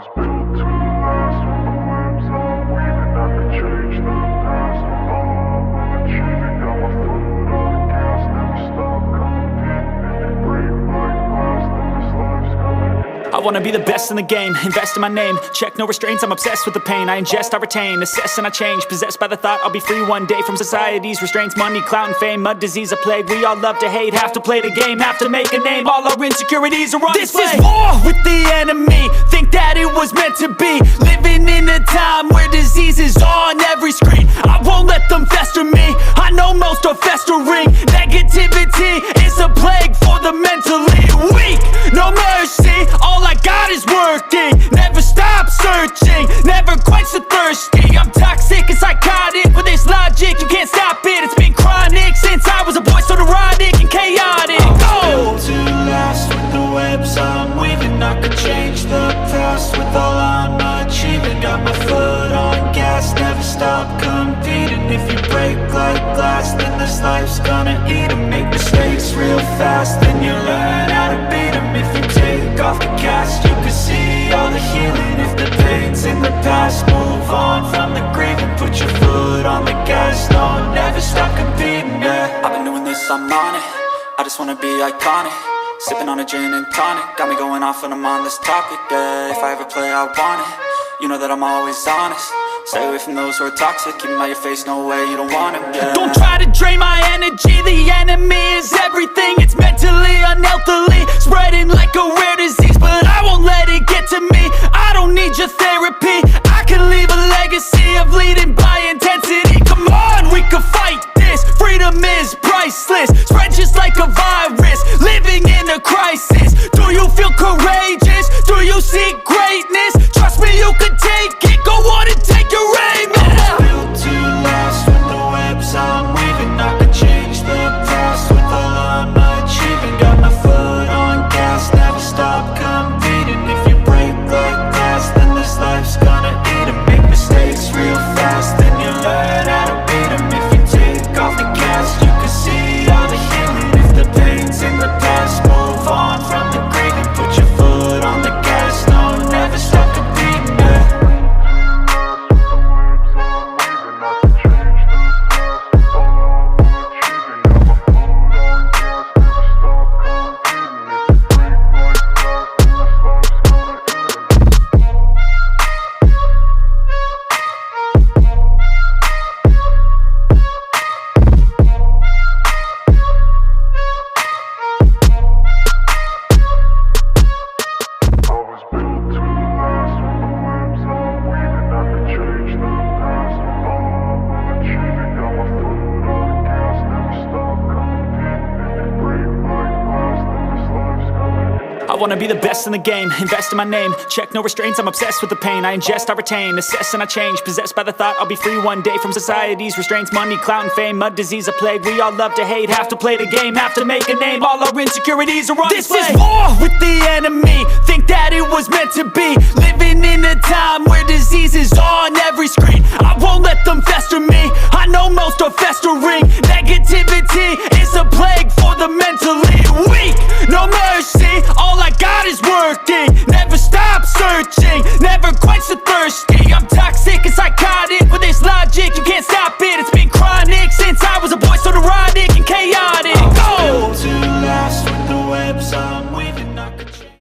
was built to last with the webs I'm weaving. I could change the past with all I'm achieving. Got my foot on the gas, never stop competing. If you break my glass, then this life's gonna end. I wanna be the best in the game, invest in my name. Check no restraints, I'm obsessed with the pain. I ingest, I retain, assess and I change. Possessed by the thought I'll be free one day from society's restraints. Money, clout and fame, mud, disease, a plague. We all love to hate, have to play the game, have to make a name. All our insecurities are on display. This is war with the enemy, think that it was meant to be. Living in a time where disease is on every screen. I won't let them fester me, I know most are festering. Negativity is a plague for the mentally weak. No mercy, all I got is working. Never stop searching, never quench the thirsty. I'm toxic and psychotic, with this logic you can't stop it. It's been chronic since I was a boy, so neurotic and chaotic. Built to last with the webs I'm weaving. I could change the past with all I'm achieving. Got my foot on gas, never stop competing. If you break like glass, then this life's gonna eat 'em. Make mistakes real fast, then you learn how to beat 'em. If you take off the cast, you can see all the healing. If the pain's in the past, move on from the grieving. Put your foot on the gas, no, never stop competing, yeah. I've been doing this, I'm on it. I just wanna be iconic. Sipping on a gin and tonic, got me going off when I'm on this topic, yeah. If I ever play, I want it. You know that I'm always honest. Stay away from those who are toxic. Keep them out your face, no way, you don't want them, yeah. Don't try to drain my energy. The enemy is everything. It's mentally, unhealthily, spreading like a rare disease. But I won't let it get to me. I don't need your therapy. I can leave a legacy of leading by intensity. Come on, we can fight this. Freedom is priceless. Spread just like a virus. Living in a crisis. Do you feel courageous? Do you seek greatness? Trust me, you can take it. Go on and take your aim. I was built to last with the webs I'm weaving. I could change the past with all I'm achieving. Got my foot on gas, never stop competing. If you break like glass, then this life's gonna eat 'em. Make mistakes real fast, then you learn how to beat 'em. If you take off the cast, you can see all the healing. If the pain's in the past, move on from the grieving. Put your foot on the gas, no, never stop competing, yeah. I wanna be the best in the game, invest in my name. Check no restraints, I'm obsessed with the pain. I ingest, I retain, assess and I change. Possessed by the thought I'll be free one day from society's restraints. Money, clout and fame, mud, disease, a plague. We all love to hate, have to play the game, have to make a name. All our insecurities are on display. This is war with the enemy, think that it was meant to be. Living in a time where disease is on every screen. I won't let them fester me, I know most are festering. Negativity is a plague for the mentally weak. No mercy.